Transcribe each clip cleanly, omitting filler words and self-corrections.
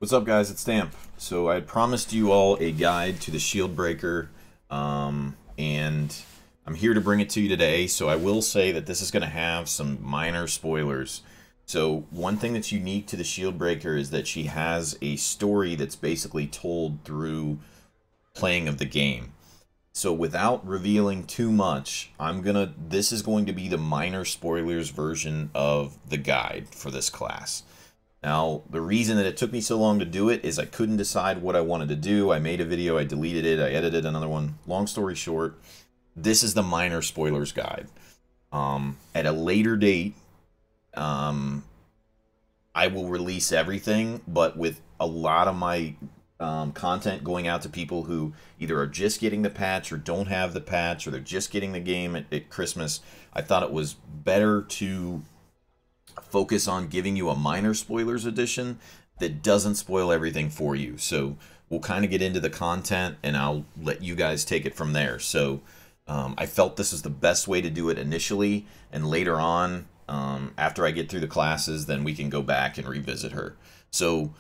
What's up, guys? It's Stamp. So I had promised you all a guide to the Sheildbreaker, and I'm here to bring it to you today. So I will say that this is going to have some minor spoilers. So one thing that's unique to the Sheildbreaker is that she has a story that's basically told through playing of the game. So without revealing too much, this is going to be the minor spoilers version of the guide for this class. Now, the reason that it took me so long to do it is I couldn't decide what I wanted to do. I made a video, I deleted it, I edited another one. Long story short, this is the minor spoilers guide. At a later date, I will release everything, but with a lot of my content going out to people who either are just getting the patch or don't have the patch, or they're just getting the game at Christmas, I thought it was better to focus on giving you a minor spoilers edition that doesn't spoil everything for you. So we'll kind of get into the content and I'll let you guys take it from there. So I felt this is the best way to do it initially, and later on, after I get through the classes, then we can go back and revisit her. So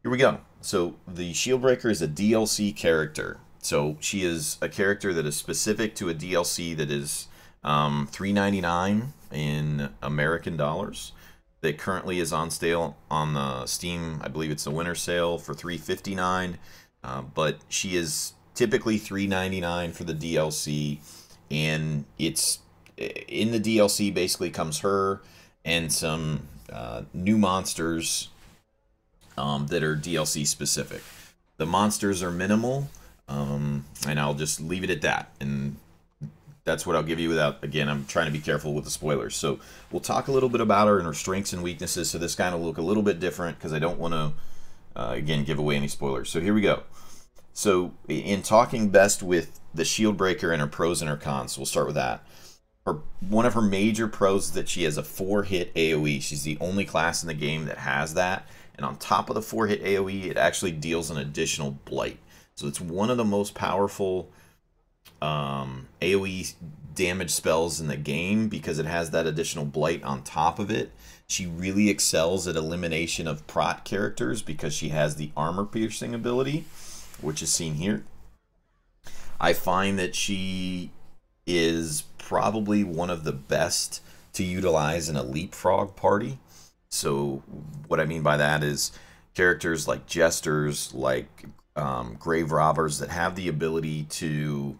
here we go. So the Sheildbreaker is a DLC character. So she is a character that is specific to a DLC that is $3.99 in American dollars. That currently is on sale on the Steam. I believe it's a winter sale for $3.59. But she is typically $3.99 for the DLC, and it's in the DLC basically comes her and some new monsters that are DLC specific. The monsters are minimal, and I'll just leave it at that. And that's what I'll give you without, again, I'm trying to be careful with the spoilers. So we'll talk a little bit about her and her strengths and weaknesses. So this kind of look a little bit different because I don't want to, again, give away any spoilers. So here we go. So in talking best with the Sheildbreaker and her pros and her cons, we'll start with that. One of her major pros is that she has a 4-hit AoE. She's the only class in the game that has that. And on top of the 4-hit AoE, it actually deals an additional blight. So it's one of the most powerful AoE damage spells in the game because it has that additional blight on top of it. She really excels at elimination of prot characters because she has the armor piercing ability, which is seen here. I find that she is probably one of the best to utilize in a leapfrog party. So what I mean by that is characters like jesters, like grave robbers that have the ability to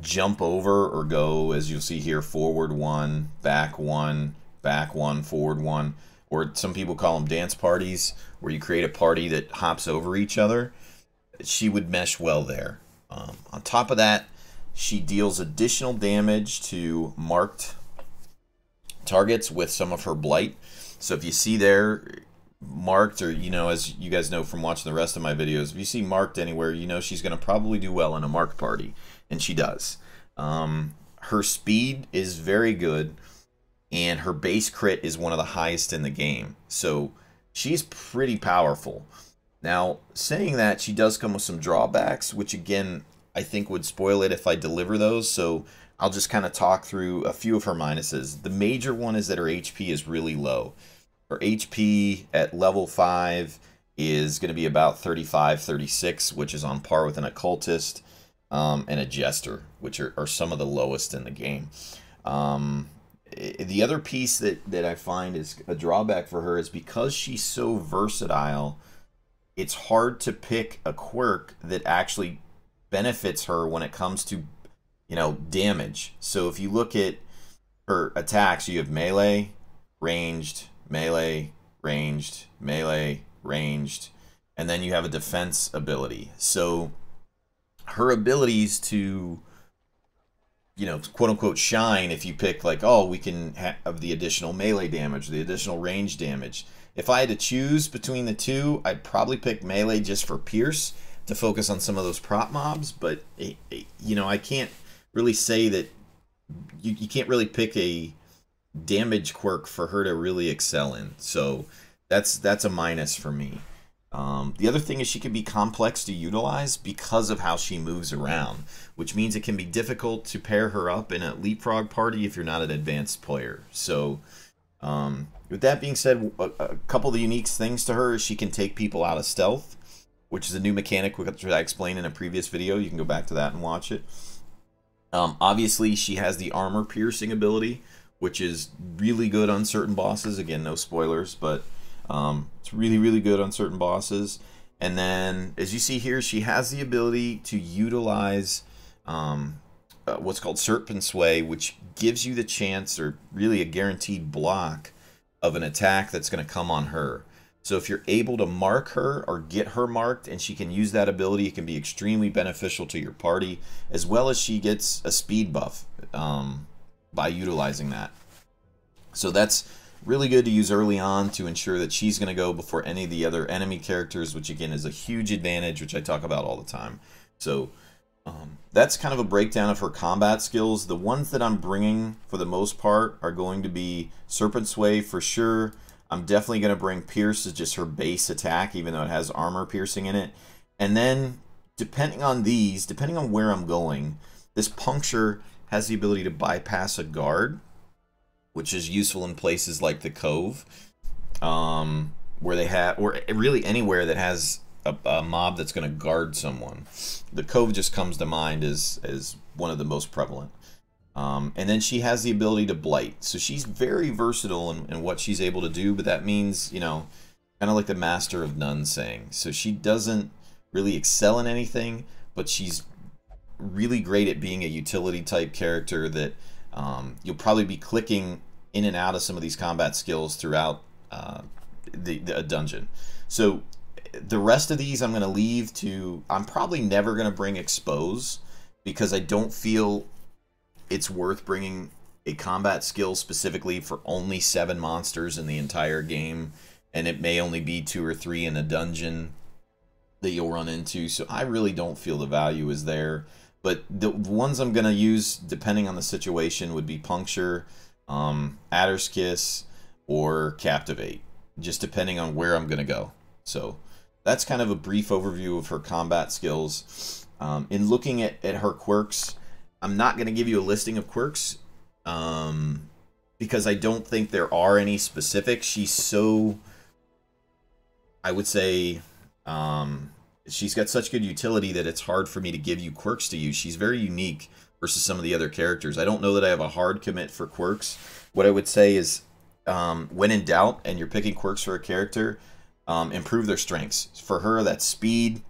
jump over or go, as you'll see here, forward one, back one, forward one, or some people call them dance parties, where you create a party that hops over each other. She would mesh well there. On top of that, she deals additional damage to marked targets with some of her blight. So if you see there marked, or as you guys know from watching the rest of my videos, if you see marked anywhere, she's going to probably do well in a marked party, and she does. Her speed is very good, and her base crit is one of the highest in the game, so she's pretty powerful. Now, saying that, she does come with some drawbacks, which again I think would spoil it if I deliver those, so I'll just kind of talk through a few of her minuses. The major one is that her HP is really low. Her HP at level 5 is going to be about 35, 36, which is on par with an occultist and a jester, which are some of the lowest in the game. The other piece that I find is a drawback for her is because she's so versatile, it's hard to pick a quirk that actually benefits her when it comes to damage. So if you look at her attacks, you have melee, ranged, melee, ranged, melee, ranged, and then you have a defense ability. So her abilities to, quote unquote shine, if you pick like, oh, we can have the additional melee damage, the additional range damage. If I had to choose between the two, I'd probably pick melee just for pierce to focus on some of those prop mobs. But I can't really say that you can't really pick a damage quirk for her to really excel in. So that's a minus for me. The other thing is she can be complex to utilize because of how she moves around, which means it can be difficult to pair her up in a leapfrog party if you're not an advanced player. So With that being said, a couple of the unique things to her is she can take people out of stealth, which is a new mechanic which I explained in a previous video. You can go back to that and watch it. Obviously, she has the armor piercing ability, which is really good on certain bosses. Again, no spoilers, but it's really, really good on certain bosses. And then, as you see here, she has the ability to utilize what's called Serpent Sway, which gives you the chance, or really a guaranteed block, of an attack that's going to come on her. So if you're able to mark her or get her marked and she can use that ability, it can be extremely beneficial to your party, as well as she gets a speed buff by utilizing that. So that's really good to use early on to ensure that she's going to go before any of the other enemy characters, which again is a huge advantage, which I talk about all the time. So that's kind of a breakdown of her combat skills. The ones that I'm bringing for the most part are going to be Serpent Sway for sure. I'm definitely going to bring Pierce as just her base attack, even though it has armor piercing in it. And then, depending on where I'm going, this Puncture has the ability to bypass a guard, which is useful in places like the Cove, where they have, or really anywhere that has a mob that's going to guard someone. The Cove just comes to mind as one of the most prevalent. And then she has the ability to blight. So she's very versatile in what she's able to do, but that means, you know, kind of like the Master of None saying. So she doesn't really excel in anything, but she's really great at being a utility type character that you'll probably be clicking in and out of some of these combat skills throughout a dungeon. So the rest of these I'm going to leave to, I'm probably never going to bring Expose, because I don't feel it's worth bringing a combat skill specifically for only 7 monsters in the entire game, and it may only be 2 or 3 in a dungeon that you'll run into. So I really don't feel the value is there. But the ones I'm going to use, depending on the situation, would be Puncture, Adder's Kiss, or Captivate, just depending on where I'm going to go. So that's kind of a brief overview of her combat skills. In looking at her quirks, I'm not going to give you a listing of quirks because I don't think there are any specific. She's so, I would say, she's got such good utility that it's hard for me to give you quirks to use. She's very unique versus some of the other characters. I don't know that I have a hard commit for quirks. What I would say is, when in doubt and you're picking quirks for a character, improve their strengths. For her, that's speed,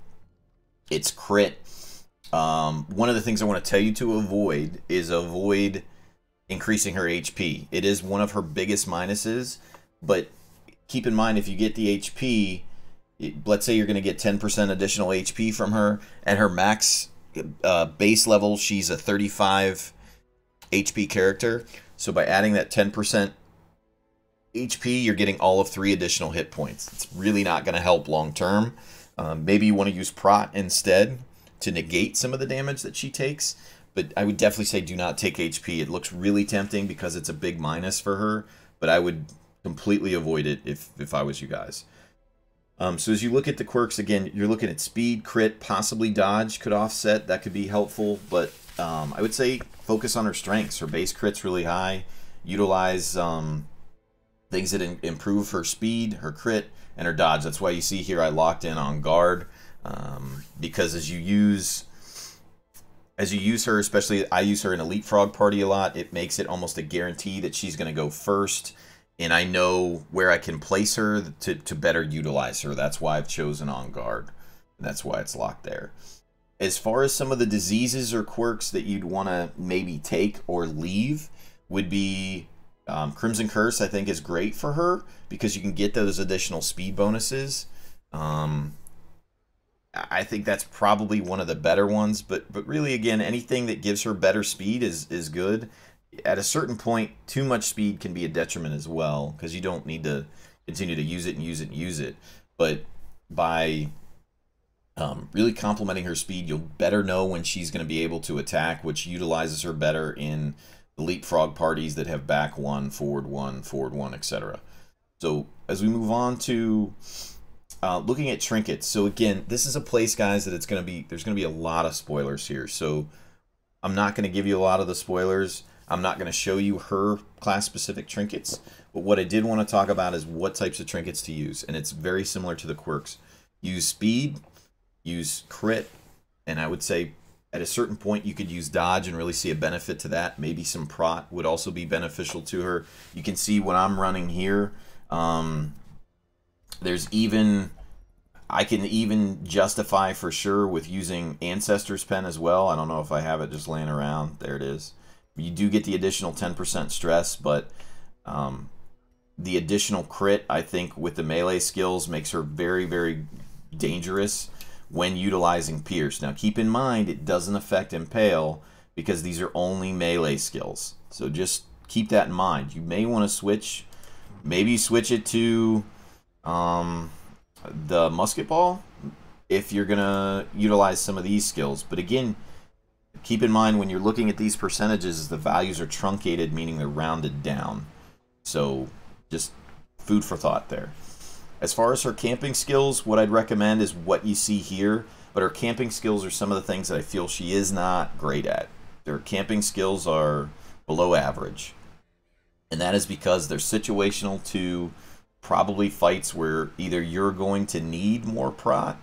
it's crit. One of the things I want to tell you to avoid is increasing her HP. It is one of her biggest minuses, but keep in mind, if you get the HP, let's say you're going to get 10% additional HP from her. At her max base level, she's a 35 HP character. So by adding that 10% HP, you're getting all of 3 additional hit points. It's really not going to help long term. Maybe you want to use Prot instead to negate some of the damage that she takes, but I would definitely say do not take HP. It looks really tempting because it's a big minus for her, but I would completely avoid it if I was you guys. So as you look at the quirks, again, you're looking at speed, crit, possibly dodge could offset. That could be helpful, but I would say focus on her strengths. Her base crit's really high. Utilize things that improve her speed, her crit, and her dodge. That's why you see here I locked in on guard, because as you use her, especially I use her in Elite Frog Party a lot, it makes it almost a guarantee that she's going to go first, and I know where I can place her to better utilize her. That's why I've chosen on guard, and that's why it's locked there. As far as some of the diseases or quirks that you'd want to maybe take or leave would be Crimson Curse. I think is great for her because you can get those additional speed bonuses. I think that's probably one of the better ones, but really, again, anything that gives her better speed is good. At a certain point, too much speed can be a detriment as well, because you don't need to continue to use it and use it and use it. But by really complementing her speed, you'll better know when she's going to be able to attack, which utilizes her better in Elite Frog parties that have back 1, forward 1, etc. So as we move on to looking at trinkets. So again, this is a place, guys, that there's going to be a lot of spoilers here. So I'm not going to give you a lot of the spoilers. I'm not going to show you her class-specific trinkets. But what I did want to talk about is what types of trinkets to use, and it's very similar to the quirks. Use speed, use crit, and I would say at a certain point you could use dodge and really see a benefit to that. Maybe some prot would also be beneficial to her. You can see when I'm running here, there's even... I can even justify for sure with using Ancestor's Pen as well. I don't know if I have it just laying around. There it is. You do get the additional 10% stress, but the additional crit, I think, with the melee skills makes her very, very dangerous when utilizing Pierce. Now, keep in mind, it doesn't affect Impale because these are only melee skills. So just keep that in mind. You may want to switch, maybe switch it to... the musket ball if you're gonna utilize some of these skills. But again, keep in mind when you're looking at these percentages, the values are truncated, meaning they're rounded down. So just food for thought there. As far as her camping skills, what I'd recommend is what you see here, but her camping skills are some of the things that I feel she is not great at. Her camping skills are below average, and that is because they're situational to probably fights where either you're going to need more prot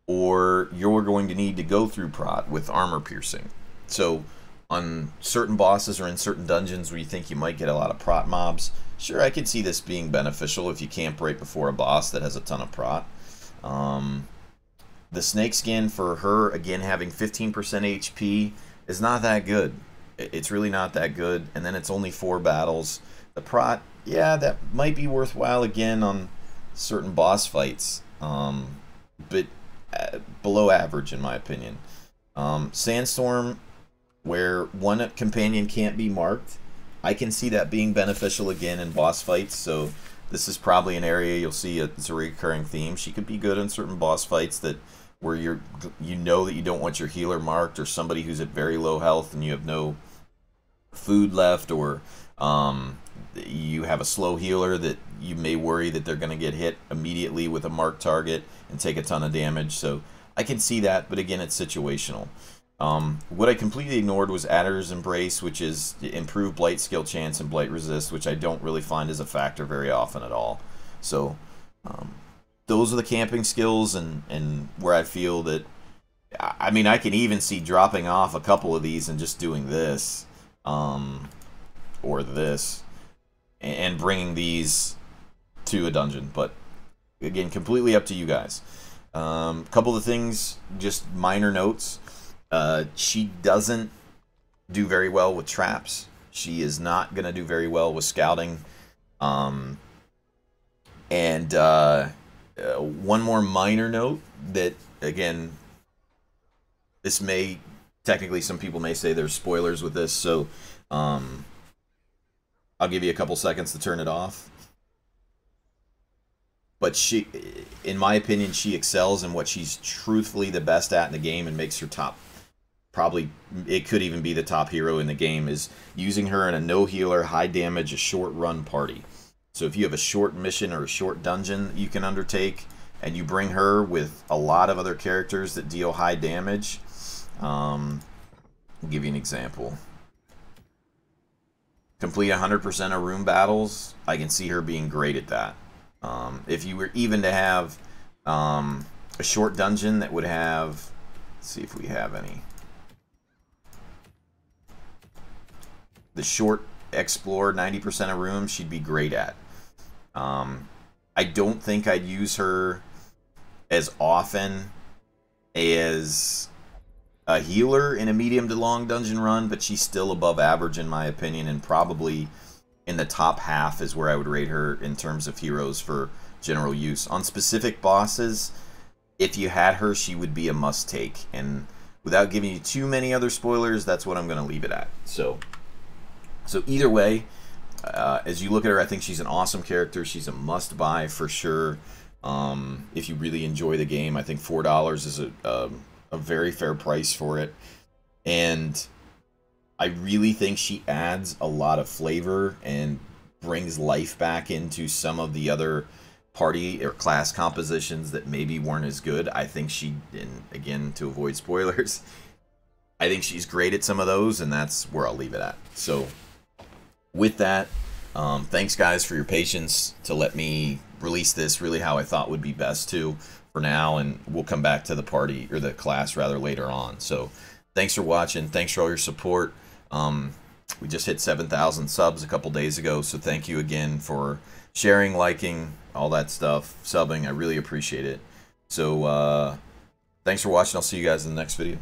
or you're going to need to go through prot with armor piercing. So on certain bosses or in certain dungeons where you think you might get a lot of prot mobs, sure, I could see this being beneficial if you camp right before a boss that has a ton of prot. The snake skin for her, again, having 15% HP is not that good. It's really not that good, and then it's only 4 battles. The prot, yeah, that might be worthwhile again on certain boss fights, but below average in my opinion. Sandstorm, where one companion can't be marked, I can see that being beneficial again in boss fights, so this is probably an area you'll see it's a recurring theme. She could be good in certain boss fights that where you know that you don't want your healer marked, or somebody who's at very low health and you have no food left, or you have a slow healer that you may worry that they're going to get hit immediately with a marked target and take a ton of damage. So I can see that, but again, it's situational. What I completely ignored was Adder's Embrace, which is improved blight skill chance and blight resist, which I don't really find as a factor very often at all. So those are the camping skills, and where I feel that, I mean, I can even see dropping off a couple of these and just doing this or this and bringing these to a dungeon, but again, completely up to you guys. Couple of things, just minor notes. She doesn't do very well with traps. She is not going to do very well with scouting. And one more minor note that, again, this may, technically some people may say there's spoilers with this, so I'll give you a couple seconds to turn it off. But she, in my opinion, she excels in what she's truthfully the best at in the game and makes her top. Probably, it could even be the top hero in the game, is using her in a no healer, high damage, a short run party. So if you have a short mission or a short dungeon that you can undertake, and you bring her with a lot of other characters that deal high damage, I'll give you an example. Complete 100% of room battles, I can see her being great at that. If you were even to have a short dungeon that would have, let's see if we have any. The short explore, 90% of rooms, she'd be great at. I don't think I'd use her as often as a healer in a medium to long dungeon run, but she's still above average in my opinion, and probably in the top half is where I would rate her in terms of heroes for general use. On specific bosses, if you had her, she would be a must-take. And without giving you too many other spoilers, that's what I'm going to leave it at. So either way, as you look at her, I think she's an awesome character. She's a must-buy for sure. If you really enjoy the game, I think $4 is a very fair price for it. And I really think she adds a lot of flavor and brings life back into some of the other party or class compositions that maybe weren't as good. I think she, and again, to avoid spoilers, I think she's great at some of those, and that's where I'll leave it at. So with that, Thanks, guys, for your patience to let me release this really how I thought would be best to for now, and we'll come back to the party, or the class rather, later on. So thanks for watching. Thanks for all your support. We just hit 7,000 subs a couple days ago, so thank you again for sharing, liking, all that stuff, subbing. I really appreciate it. So thanks for watching. I'll see you guys in the next video.